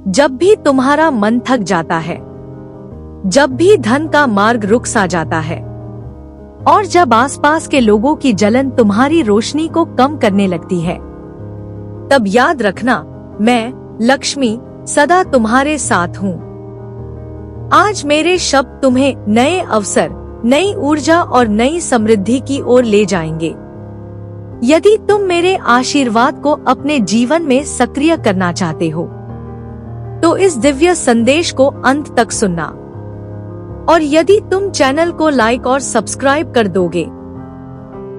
जब भी तुम्हारा मन थक जाता है, जब भी धन का मार्ग रुक सा जाता है और जब आसपास के लोगों की जलन तुम्हारी रोशनी को कम करने लगती है, तब याद रखना, मैं लक्ष्मी सदा तुम्हारे साथ हूँ। आज मेरे शब्द तुम्हें नए अवसर, नई ऊर्जा और नई समृद्धि की ओर ले जाएंगे। यदि तुम मेरे आशीर्वाद को अपने जीवन में सक्रिय करना चाहते हो, तो इस दिव्य संदेश को अंत तक सुनना। और यदि तुम चैनल को लाइक और सब्सक्राइब कर दोगे,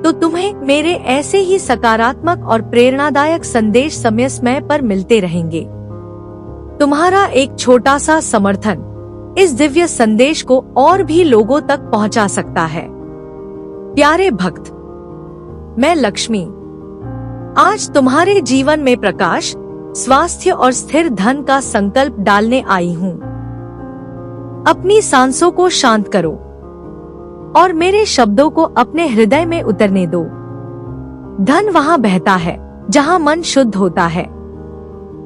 तो तुम्हें मेरे ऐसे ही सकारात्मक और प्रेरणादायक संदेश समय समय पर मिलते रहेंगे। तुम्हारा एक छोटा सा समर्थन इस दिव्य संदेश को और भी लोगों तक पहुंचा सकता है। प्यारे भक्त, मैं लक्ष्मी आज तुम्हारे जीवन में प्रकाश, स्वास्थ्य और स्थिर धन का संकल्प डालने आई हूँ। अपनी सांसों को शांत करो और मेरे शब्दों को अपने हृदय में उतरने दो। धन वहाँ बहता है जहाँ मन शुद्ध होता है,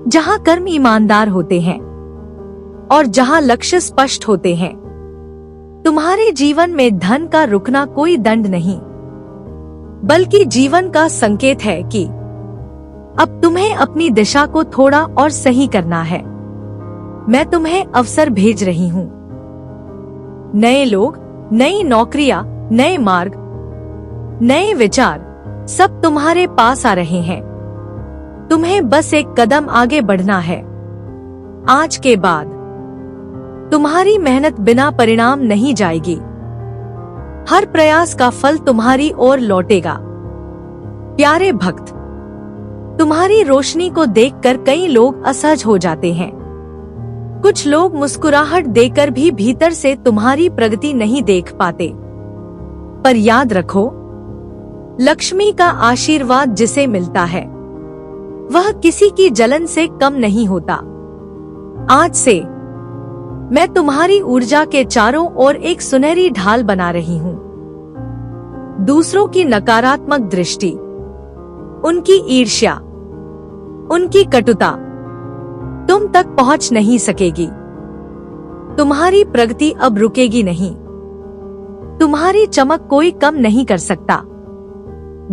जहाँ कर्म ईमानदार होते हैं और जहाँ लक्ष्य स्पष्ट होते हैं। तुम्हारे जीवन में धन का रुकना कोई दंड नहीं, बल्कि जीवन का संकेत है कि अब तुम्हें अपनी दिशा को थोड़ा और सही करना है। मैं तुम्हें अवसर भेज रही हूँ। नए लोग, नई नौकरियां, नए मार्ग, नए विचार सब तुम्हारे पास आ रहे हैं। तुम्हें बस एक कदम आगे बढ़ना है। आज के बाद तुम्हारी मेहनत बिना परिणाम नहीं जाएगी। हर प्रयास का फल तुम्हारी ओर लौटेगा। प्यारे भक्त, तुम्हारी रोशनी को देखकर कई लोग असहज हो जाते हैं। कुछ लोग मुस्कुराहट देकर भी भीतर से तुम्हारी प्रगति नहीं देख पाते। पर याद रखो, लक्ष्मी का आशीर्वाद जिसे मिलता है, वह किसी की जलन से कम नहीं होता। आज से मैं तुम्हारी ऊर्जा के चारों ओर एक सुनहरी ढाल बना रही हूँ। दूसरों की नकारात्मक दृष्टि, उनकी ईर्ष्या, उनकी कटुता तुम तक पहुंच नहीं सकेगी। तुम्हारी प्रगति अब रुकेगी नहीं। तुम्हारी चमक कोई कम नहीं कर सकता।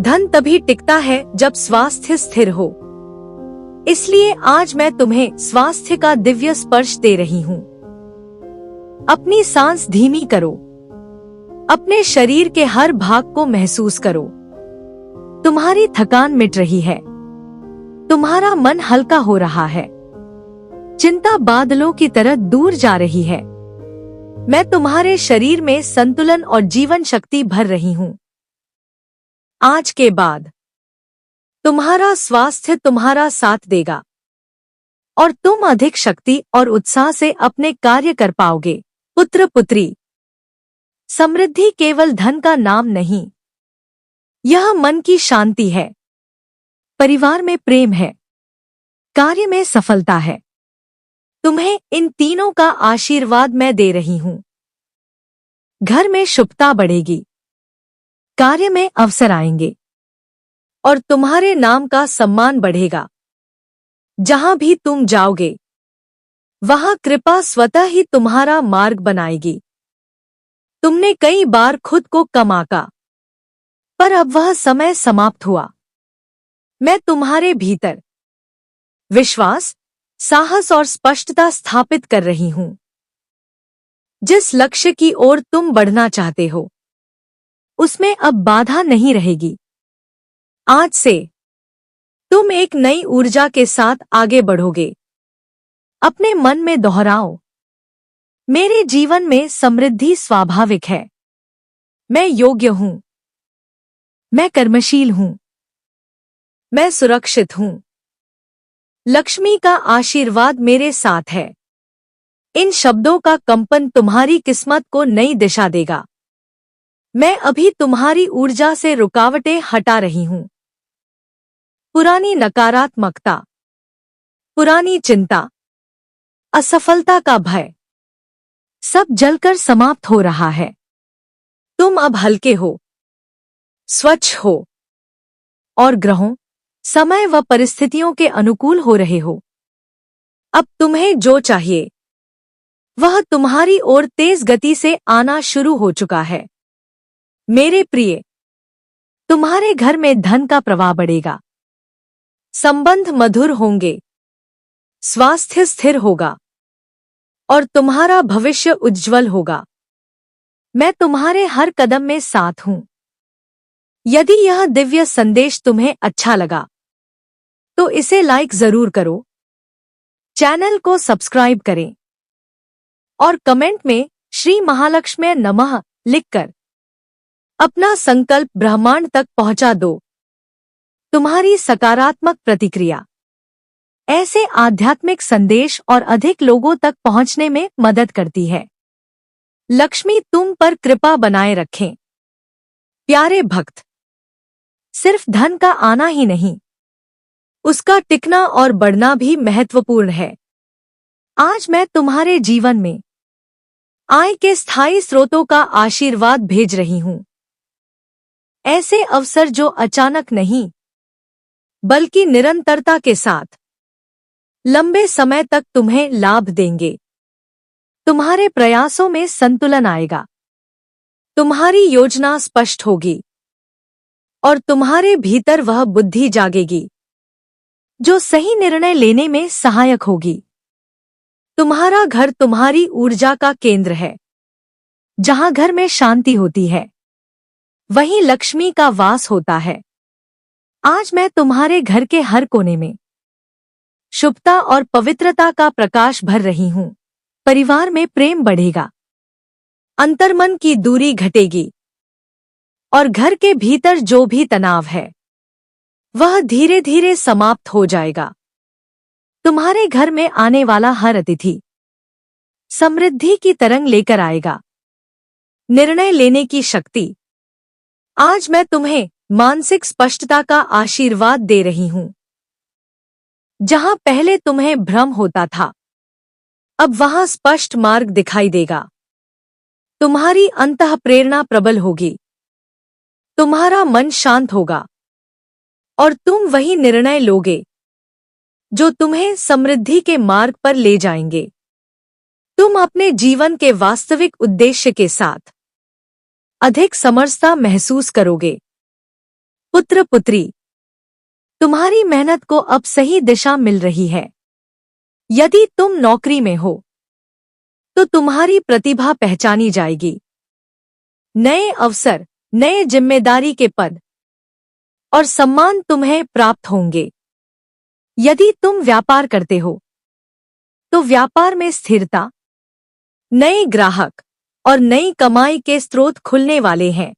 धन तभी टिकता है जब स्वास्थ्य स्थिर हो। इसलिए आज मैं तुम्हें स्वास्थ्य का दिव्य स्पर्श दे रही हूँ। अपनी सांस धीमी करो। अपने शरीर के हर भाग को महसूस करो। तुम्हारी थकान मिट रही है। तुम्हारा मन हल्का हो रहा है। चिंता बादलों की तरह दूर जा रही है। मैं तुम्हारे शरीर में संतुलन और जीवन शक्ति भर रही हूँ। आज के बाद तुम्हारा स्वास्थ्य तुम्हारा साथ देगा और तुम अधिक शक्ति और उत्साह से अपने कार्य कर पाओगे। पुत्र पुत्री, समृद्धि केवल धन का नाम नहीं, यह मन की शांति है, परिवार में प्रेम है, कार्य में सफलता है। तुम्हें इन तीनों का आशीर्वाद मैं दे रही हूँ। घर में शुभता बढ़ेगी, कार्य में अवसर आएंगे और तुम्हारे नाम का सम्मान बढ़ेगा। जहां भी तुम जाओगे, वहां कृपा स्वतः ही तुम्हारा मार्ग बनाएगी। तुमने कई बार खुद को कम आंका, पर अब वह समय समाप्त हुआ। मैं तुम्हारे भीतर विश्वास, साहस और स्पष्टता स्थापित कर रही हूं। जिस लक्ष्य की ओर तुम बढ़ना चाहते हो, उसमें अब बाधा नहीं रहेगी। आज से तुम एक नई ऊर्जा के साथ आगे बढ़ोगे। अपने मन में दोहराओ, मेरे जीवन में समृद्धि स्वाभाविक है। मैं योग्य हूं। मैं कर्मशील हूं। मैं सुरक्षित हूं। लक्ष्मी का आशीर्वाद मेरे साथ है। इन शब्दों का कंपन तुम्हारी किस्मत को नई दिशा देगा। मैं अभी तुम्हारी ऊर्जा से रुकावटें हटा रही हूं। पुरानी नकारात्मकता, पुरानी चिंता, असफलता का भय सब जलकर समाप्त हो रहा है। तुम अब हल्के हो, स्वच्छ हो और ग्रहों, समय व परिस्थितियों के अनुकूल हो रहे हो। अब तुम्हें जो चाहिए वह तुम्हारी ओर तेज गति से आना शुरू हो चुका है। मेरे प्रिय, तुम्हारे घर में धन का प्रवाह बढ़ेगा, संबंध मधुर होंगे, स्वास्थ्य स्थिर होगा और तुम्हारा भविष्य उज्जवल होगा। मैं तुम्हारे हर कदम में साथ हूं। यदि यह दिव्य संदेश तुम्हें अच्छा लगा तो इसे लाइक जरूर करो, चैनल को सब्सक्राइब करें और कमेंट में श्री महालक्ष्मी नमः लिखकर अपना संकल्प ब्रह्मांड तक पहुंचा दो। तुम्हारी सकारात्मक प्रतिक्रिया ऐसे आध्यात्मिक संदेश और अधिक लोगों तक पहुंचने में मदद करती है। लक्ष्मी तुम पर कृपा बनाए रखें। प्यारे भक्त, सिर्फ धन का आना ही नहीं, उसका टिकना और बढ़ना भी महत्वपूर्ण है। आज मैं तुम्हारे जीवन में आय के स्थायी स्रोतों का आशीर्वाद भेज रही हूं। ऐसे अवसर जो अचानक नहीं बल्कि निरंतरता के साथ लंबे समय तक तुम्हें लाभ देंगे। तुम्हारे प्रयासों में संतुलन आएगा, तुम्हारी योजना स्पष्ट होगी और तुम्हारे भीतर वह बुद्धि जागेगी जो सही निर्णय लेने में सहायक होगी। तुम्हारा घर तुम्हारी ऊर्जा का केंद्र है। जहां घर में शांति होती है वहीं लक्ष्मी का वास होता है। आज मैं तुम्हारे घर के हर कोने में शुभता और पवित्रता का प्रकाश भर रही हूं। परिवार में प्रेम बढ़ेगा, अंतर्मन की दूरी घटेगी और घर के भीतर जो भी तनाव है वह धीरे धीरे समाप्त हो जाएगा। तुम्हारे घर में आने वाला हर अतिथि समृद्धि की तरंग लेकर आएगा। निर्णय लेने की शक्ति। आज मैं तुम्हें मानसिक स्पष्टता का आशीर्वाद दे रही हूं। जहां पहले तुम्हें भ्रम होता था अब वहां स्पष्ट मार्ग दिखाई देगा। तुम्हारी अंतः प्रेरणा प्रबल होगी, तुम्हारा मन शांत होगा और तुम वही निर्णय लोगे जो तुम्हें समृद्धि के मार्ग पर ले जाएंगे। तुम अपने जीवन के वास्तविक उद्देश्य के साथ अधिक समरसता महसूस करोगे। पुत्र पुत्री, तुम्हारी मेहनत को अब सही दिशा मिल रही है। यदि तुम नौकरी में हो तो तुम्हारी प्रतिभा पहचानी जाएगी। नए अवसर, नए जिम्मेदारी के पद और सम्मान तुम्हें प्राप्त होंगे। यदि तुम व्यापार करते हो तो व्यापार में स्थिरता, नए ग्राहक और नई कमाई के स्रोत खुलने वाले हैं।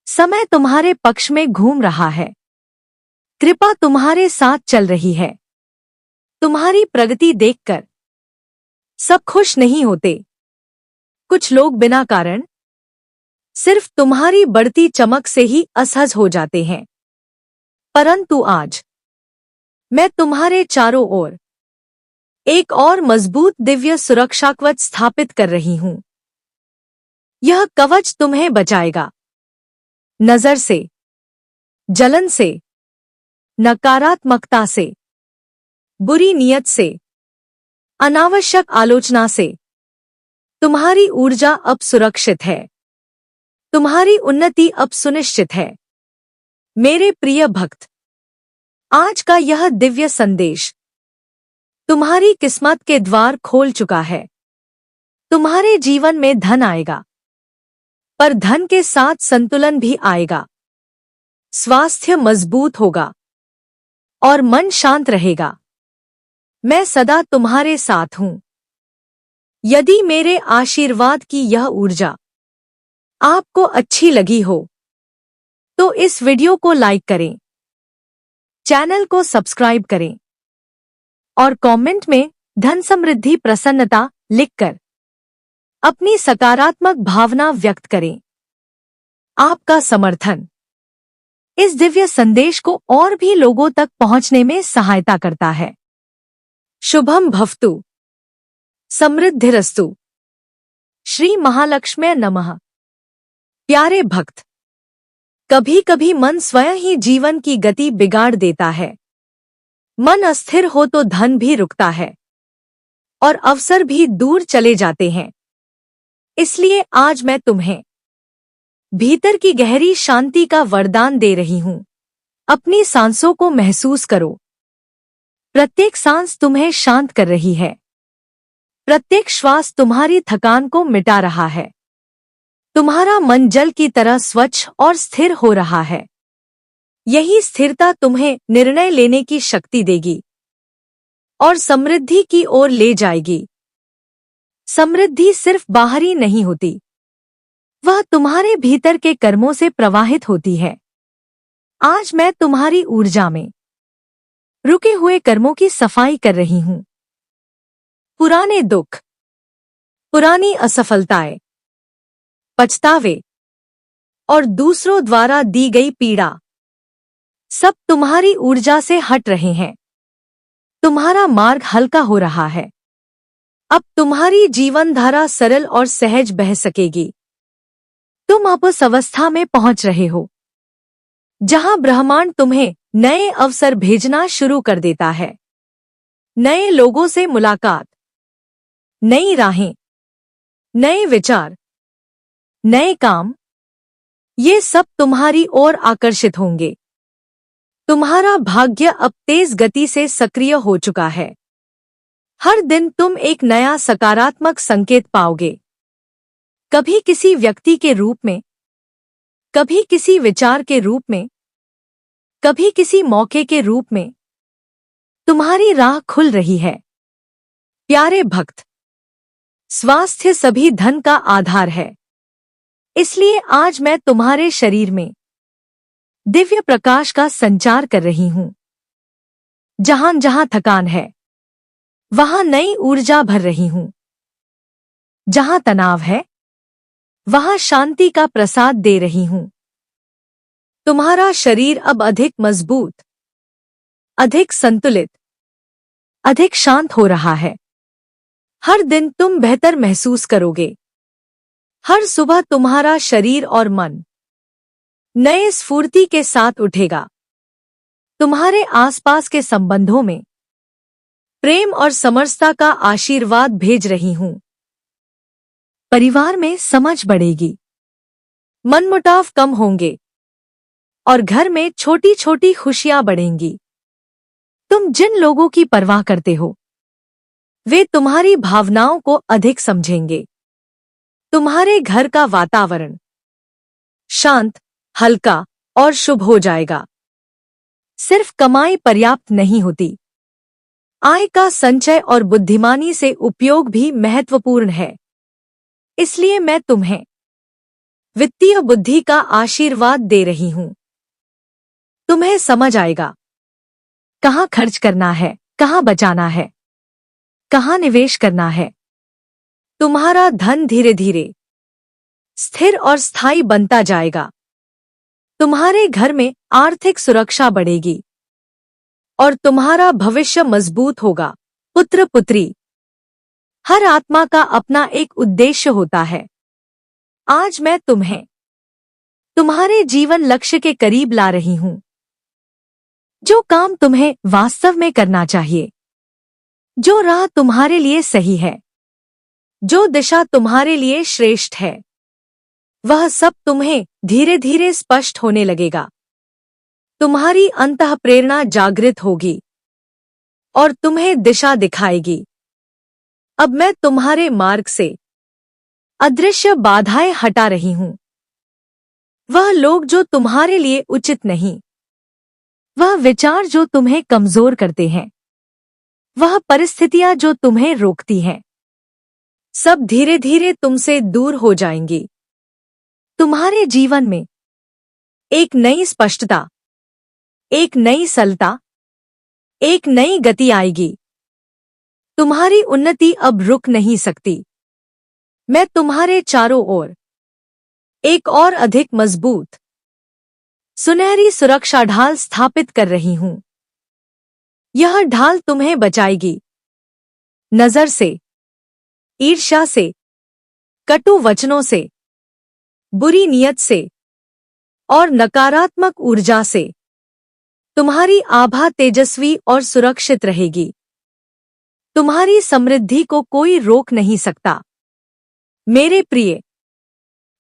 समय तुम्हारे पक्ष में घूम रहा है। कृपा तुम्हारे साथ चल रही है। तुम्हारी प्रगति देखकर सब खुश नहीं होते। कुछ लोग बिना कारण सिर्फ तुम्हारी बढ़ती चमक से ही असहज हो जाते हैं। परंतु आज मैं तुम्हारे चारों ओर एक और मजबूत दिव्य सुरक्षा कवच स्थापित कर रही हूं। यह कवच तुम्हें बचाएगा नजर से, जलन से, नकारात्मकता से, बुरी नीयत से, अनावश्यक आलोचना से। तुम्हारी ऊर्जा अब सुरक्षित है, तुम्हारी उन्नति अब सुनिश्चित है। मेरे प्रिय भक्त, आज का यह दिव्य संदेश तुम्हारी किस्मत के द्वार खोल चुका है। तुम्हारे जीवन में धन आएगा, पर धन के साथ संतुलन भी आएगा। स्वास्थ्य मजबूत होगा और मन शांत रहेगा। मैं सदा तुम्हारे साथ हूं। यदि मेरे आशीर्वाद की यह ऊर्जा आपको अच्छी लगी हो तो इस वीडियो को लाइक करें, चैनल को सब्सक्राइब करें और कमेंट में धन समृद्धि प्रसन्नता लिखकर अपनी सकारात्मक भावना व्यक्त करें। आपका समर्थन इस दिव्य संदेश को और भी लोगों तक पहुंचने में सहायता करता है। शुभम भवतु, समृद्धिरस्तु। श्री महालक्ष्मी नमः। प्यारे भक्त, कभी कभी मन स्वयं ही जीवन की गति बिगाड़ देता है। मन अस्थिर हो तो धन भी रुकता है। और अवसर भी दूर चले जाते हैं। इसलिए आज मैं तुम्हें भीतर की गहरी शांति का वरदान दे रही हूं। अपनी सांसों को महसूस करो। प्रत्येक सांस तुम्हें शांत कर रही है। प्रत्येक श्वास तुम्हारी थकान को मिटा रहा है। तुम्हारा मन जल की तरह स्वच्छ और स्थिर हो रहा है। यही स्थिरता तुम्हें निर्णय लेने की शक्ति देगी और समृद्धि की ओर ले जाएगी। समृद्धि सिर्फ बाहरी नहीं होती, वह तुम्हारे भीतर के कर्मों से प्रवाहित होती है। आज मैं तुम्हारी ऊर्जा में रुके हुए कर्मों की सफाई कर रही हूं। पुराने दुख, पुरानी असफलताएं, पछतावे और दूसरों द्वारा दी गई पीड़ा सब तुम्हारी ऊर्जा से हट रहे हैं। तुम्हारा मार्ग हल्का हो रहा है। अब तुम्हारी जीवन धारा सरल और सहज बह सकेगी। तुम अब उस अवस्था में पहुंच रहे हो जहां ब्रह्मांड तुम्हें नए अवसर भेजना शुरू कर देता है। नए लोगों से मुलाकात, नई राहें, नए विचार, नए काम, ये सब तुम्हारी ओर आकर्षित होंगे। तुम्हारा भाग्य अब तेज गति से सक्रिय हो चुका है। हर दिन तुम एक नया सकारात्मक संकेत पाओगे। कभी किसी व्यक्ति के रूप में, कभी किसी विचार के रूप में, कभी किसी मौके के रूप में तुम्हारी राह खुल रही है। प्यारे भक्त, स्वास्थ्य सभी धन का आधार है। इसलिए आज मैं तुम्हारे शरीर में दिव्य प्रकाश का संचार कर रही हूं। जहां जहां थकान है, वहां नई ऊर्जा भर रही हूं। जहां तनाव है, वहां शांति का प्रसाद दे रही हूं। तुम्हारा शरीर अब अधिक मजबूत, अधिक संतुलित, अधिक शांत हो रहा है। हर दिन तुम बेहतर महसूस करोगे। हर सुबह तुम्हारा शरीर और मन नए स्फूर्ति के साथ उठेगा। तुम्हारे आसपास के संबंधों में प्रेम और समरसता का आशीर्वाद भेज रही हूं। परिवार में समझ बढ़ेगी, मनमुटाव कम होंगे और घर में छोटी छोटी खुशियां बढ़ेंगी। तुम जिन लोगों की परवाह करते हो, वे तुम्हारी भावनाओं को अधिक समझेंगे। तुम्हारे घर का वातावरण शांत, हल्का और शुभ हो जाएगा। सिर्फ कमाई पर्याप्त नहीं होती, आय का संचय और बुद्धिमानी से उपयोग भी महत्वपूर्ण है। इसलिए मैं तुम्हें वित्तीय बुद्धि का आशीर्वाद दे रही हूं। तुम्हें समझ आएगा कहां खर्च करना है, कहां बचाना है, कहां निवेश करना है। तुम्हारा धन धीरे धीरे स्थिर और स्थायी बनता जाएगा। तुम्हारे घर में आर्थिक सुरक्षा बढ़ेगी और तुम्हारा भविष्य मजबूत होगा। पुत्र पुत्री, हर आत्मा का अपना एक उद्देश्य होता है। आज मैं तुम्हें तुम्हारे जीवन लक्ष्य के करीब ला रही हूं। जो काम तुम्हें वास्तव में करना चाहिए, जो राह तुम्हारे लिए सही है, जो दिशा तुम्हारे लिए श्रेष्ठ है, वह सब तुम्हें धीरे धीरे स्पष्ट होने लगेगा। तुम्हारी अंतः प्रेरणा जागृत होगी और तुम्हें दिशा दिखाएगी। अब मैं तुम्हारे मार्ग से अदृश्य बाधाएं हटा रही हूं। वह लोग जो तुम्हारे लिए उचित नहीं, वह विचार जो तुम्हें कमजोर करते हैं, वह परिस्थितियां जो तुम्हें रोकती हैं, सब धीरे धीरे तुमसे दूर हो जाएंगी। तुम्हारे जीवन में एक नई स्पष्टता, एक नई सरलता, एक नई गति आएगी। तुम्हारी उन्नति अब रुक नहीं सकती। मैं तुम्हारे चारों ओर एक और अधिक मजबूत, सुनहरी सुरक्षा ढाल स्थापित कर रही हूं। यह ढाल तुम्हें बचाएगी नजर से, ईर्ष्या से, कटु वचनों से, बुरी नीयत से और नकारात्मक ऊर्जा से। तुम्हारी आभा तेजस्वी और सुरक्षित रहेगी। तुम्हारी समृद्धि को कोई रोक नहीं सकता। मेरे प्रिय,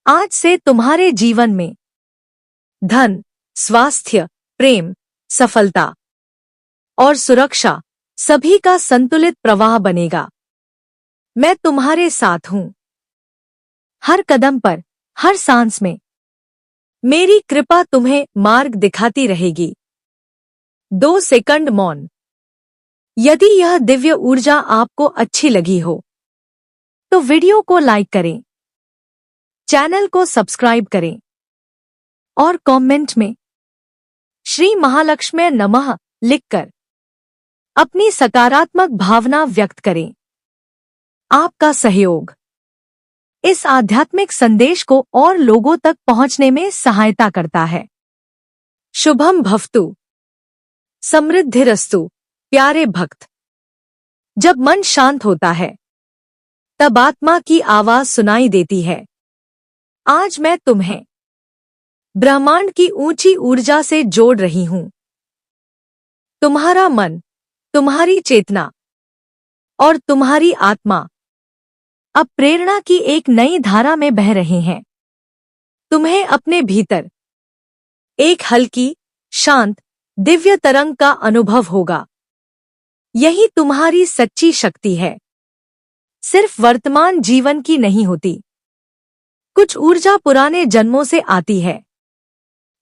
आज से तुम्हारे जीवन में धन, स्वास्थ्य, प्रेम, सफलता और सुरक्षा सभी का संतुलित प्रवाह बनेगा। मैं तुम्हारे साथ हूं। हर कदम पर, हर सांस में मेरी कृपा तुम्हें मार्ग दिखाती रहेगी। 2 सेकंड मौन। यदि यह दिव्य ऊर्जा आपको अच्छी लगी हो तो वीडियो को लाइक करें, चैनल को सब्सक्राइब करें और कमेंट में श्री महालक्ष्मी नमः लिखकर अपनी सकारात्मक भावना व्यक्त करें। आपका सहयोग इस आध्यात्मिक संदेश को और लोगों तक पहुंचने में सहायता करता है। शुभम भवतु, समृद्धिरस्तु। प्यारे भक्त, जब मन शांत होता है तब आत्मा की आवाज सुनाई देती है। आज मैं तुम्हें ब्रह्मांड की ऊंची ऊर्जा से जोड़ रही हूं। तुम्हारा मन, तुम्हारी चेतना और तुम्हारी आत्मा अब प्रेरणा की एक नई धारा में बह रहे हैं। तुम्हें अपने भीतर एक हल्की, शांत, दिव्य तरंग का अनुभव होगा। यही तुम्हारी सच्ची शक्ति है। सिर्फ वर्तमान जीवन की नहीं होती, कुछ ऊर्जा पुराने जन्मों से आती है।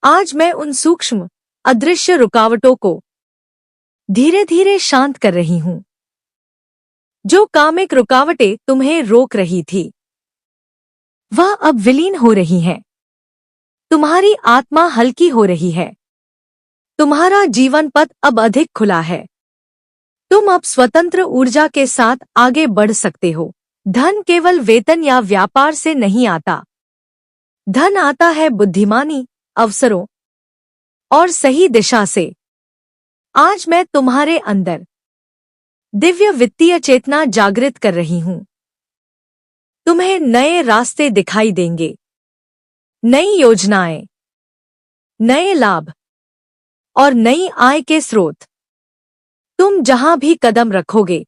आज मैं उन सूक्ष्म, अदृश्य रुकावटों को धीरे धीरे शांत कर रही हूं। जो कामिक रुकावटें तुम्हें रोक रही थी, वह अब विलीन हो रही हैं। तुम्हारी आत्मा हल्की हो रही है। तुम्हारा जीवन पथ अब अधिक खुला है। तुम अब स्वतंत्र ऊर्जा के साथ आगे बढ़ सकते हो। धन केवल वेतन या व्यापार से नहीं आता। धन आता है बुद्धिमानी, अवसरों और सही दिशा से। आज मैं तुम्हारे अंदर दिव्य वित्तीय चेतना जागृत कर रही हूं। तुम्हें नए रास्ते दिखाई देंगे, नई योजनाएं, नए लाभ और नई आय के स्रोत। तुम जहां भी कदम रखोगे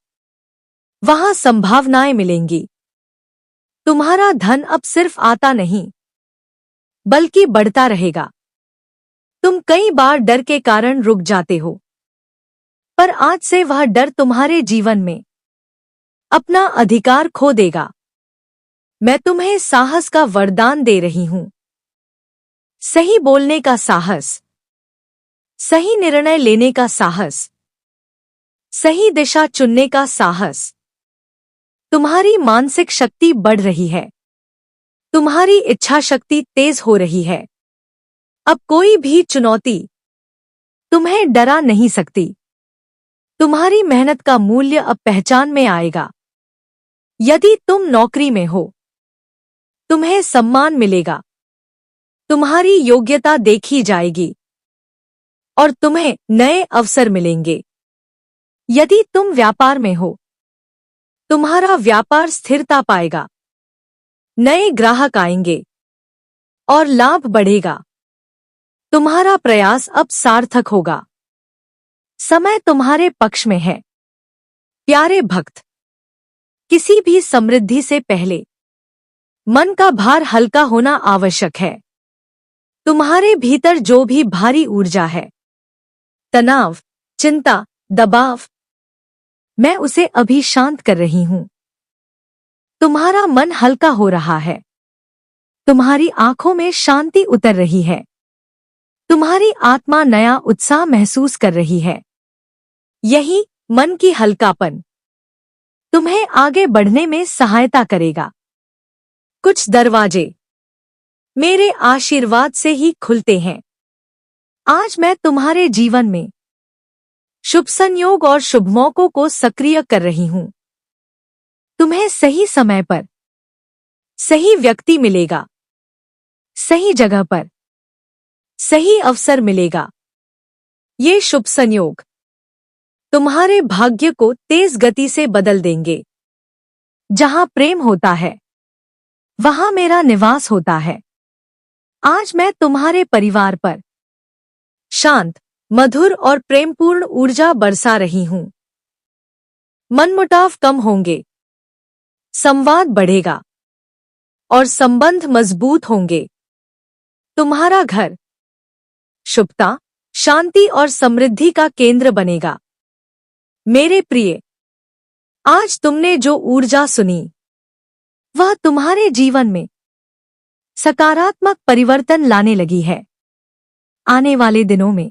वहां संभावनाएं मिलेंगी। तुम्हारा धन अब सिर्फ आता नहीं बल्कि बढ़ता रहेगा। तुम कई बार डर के कारण रुक जाते हो, पर आज से वह डर तुम्हारे जीवन में अपना अधिकार खो देगा। मैं तुम्हें साहस का वरदान दे रही हूं। सही बोलने का साहस, सही निर्णय लेने का साहस, सही दिशा चुनने का साहस। तुम्हारी मानसिक शक्ति बढ़ रही है। तुम्हारी इच्छा शक्ति तेज हो रही है। अब कोई भी चुनौती तुम्हें डरा नहीं सकती। तुम्हारी मेहनत का मूल्य अब पहचान में आएगा। यदि तुम नौकरी में हो, तुम्हें सम्मान मिलेगा। तुम्हारी योग्यता देखी जाएगी और तुम्हें नए अवसर मिलेंगे। यदि तुम व्यापार में हो, तुम्हारा व्यापार स्थिरता पाएगा। नए ग्राहक आएंगे और लाभ बढ़ेगा। तुम्हारा प्रयास अब सार्थक होगा। समय तुम्हारे पक्ष में है। प्यारे भक्त, किसी भी समृद्धि से पहले मन का भार हल्का होना आवश्यक है। तुम्हारे भीतर जो भी भारी ऊर्जा है, तनाव, चिंता, दबाव, मैं उसे अभी शांत कर रही हूं। तुम्हारा मन हल्का हो रहा है। तुम्हारी आंखों में शांति उतर रही है। तुम्हारी आत्मा नया उत्साह महसूस कर रही है। यही मन की हल्कापन तुम्हें आगे बढ़ने में सहायता करेगा। कुछ दरवाजे मेरे आशीर्वाद से ही खुलते हैं। आज मैं तुम्हारे जीवन में शुभ संयोग और शुभ मौकों को सक्रिय कर रही हूं। तुम्हें सही समय पर सही व्यक्ति मिलेगा। सही जगह पर सही अवसर मिलेगा। ये शुभ संयोग तुम्हारे भाग्य को तेज गति से बदल देंगे। जहां प्रेम होता है, वहां मेरा निवास होता है। आज मैं तुम्हारे परिवार पर शांत, मधुर और प्रेमपूर्ण ऊर्जा बरसा रही हूं। मनमुटाव कम होंगे, संवाद बढ़ेगा और संबंध मजबूत होंगे। तुम्हारा घर शुभता, शांति और समृद्धि का केंद्र बनेगा। मेरे प्रिय, आज तुमने जो ऊर्जा सुनी वह तुम्हारे जीवन में सकारात्मक परिवर्तन लाने लगी है। आने वाले दिनों में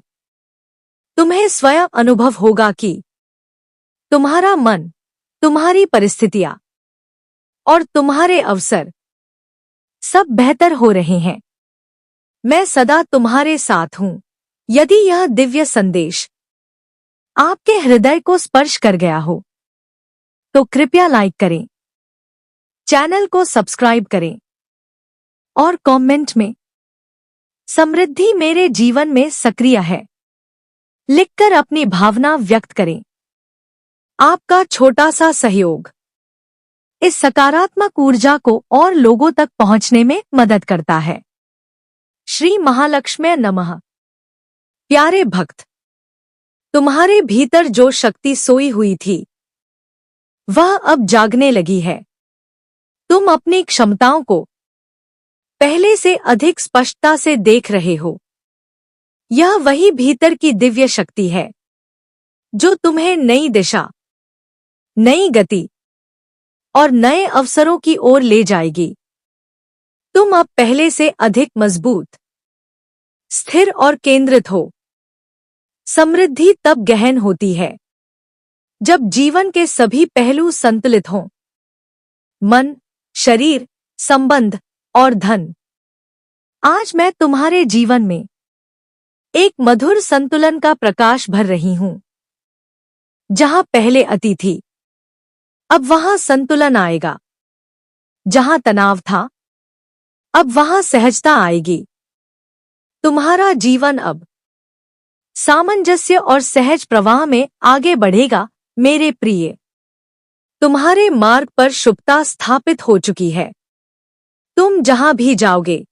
तुम्हें स्वयं अनुभव होगा कि तुम्हारा मन, तुम्हारी परिस्थितियां और तुम्हारे अवसर सब बेहतर हो रहे हैं। मैं सदा तुम्हारे साथ हूं। यदि यह दिव्य संदेश आपके हृदय को स्पर्श कर गया हो तो कृपया लाइक करें, चैनल को सब्सक्राइब करें और कमेंट में समृद्धि मेरे जीवन में सक्रिय है लिखकर अपनी भावना व्यक्त करें। आपका छोटा सा सहयोग इस सकारात्मक ऊर्जा को और लोगों तक पहुंचने में मदद करता है। श्री महालक्ष्मी नमः। प्यारे भक्त, तुम्हारे भीतर जो शक्ति सोई हुई थी वह अब जागने लगी है। तुम अपनी क्षमताओं को पहले से अधिक स्पष्टता से देख रहे हो। यह वही भीतर की दिव्य शक्ति है जो तुम्हें नई दिशा, नई गति और नए अवसरों की ओर ले जाएगी। तुम अब पहले से अधिक मजबूत, स्थिर और केंद्रित हो। समृद्धि तब गहन होती है जब जीवन के सभी पहलू संतुलित हों। मन, शरीर, संबंध और धन। आज मैं तुम्हारे जीवन में एक मधुर संतुलन का प्रकाश भर रही हूं। जहां पहले अति थी, अब वहां संतुलन आएगा। जहां तनाव था, अब वहां सहजता आएगी। तुम्हारा जीवन अब सामंजस्य और सहज प्रवाह में आगे बढ़ेगा। मेरे प्रिय, तुम्हारे मार्ग पर शुभता स्थापित हो चुकी है। तुम जहां भी जाओगे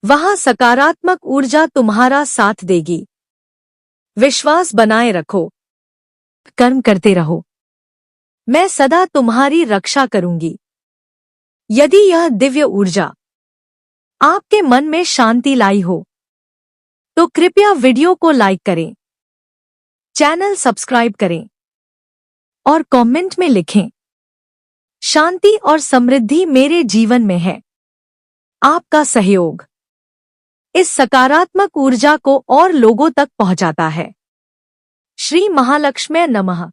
वहां सकारात्मक ऊर्जा तुम्हारा साथ देगी। विश्वास बनाए रखो, कर्म करते रहो। मैं सदा तुम्हारी रक्षा करूंगी। यदि यह दिव्य ऊर्जा आपके मन में शांति लाई हो तो कृपया वीडियो को लाइक करें, चैनल सब्सक्राइब करें और कमेंट में लिखें, शांति और समृद्धि मेरे जीवन में है। आपका सहयोग इस सकारात्मक ऊर्जा को और लोगों तक पहुंचाता है। श्री महालक्ष्मी नमः।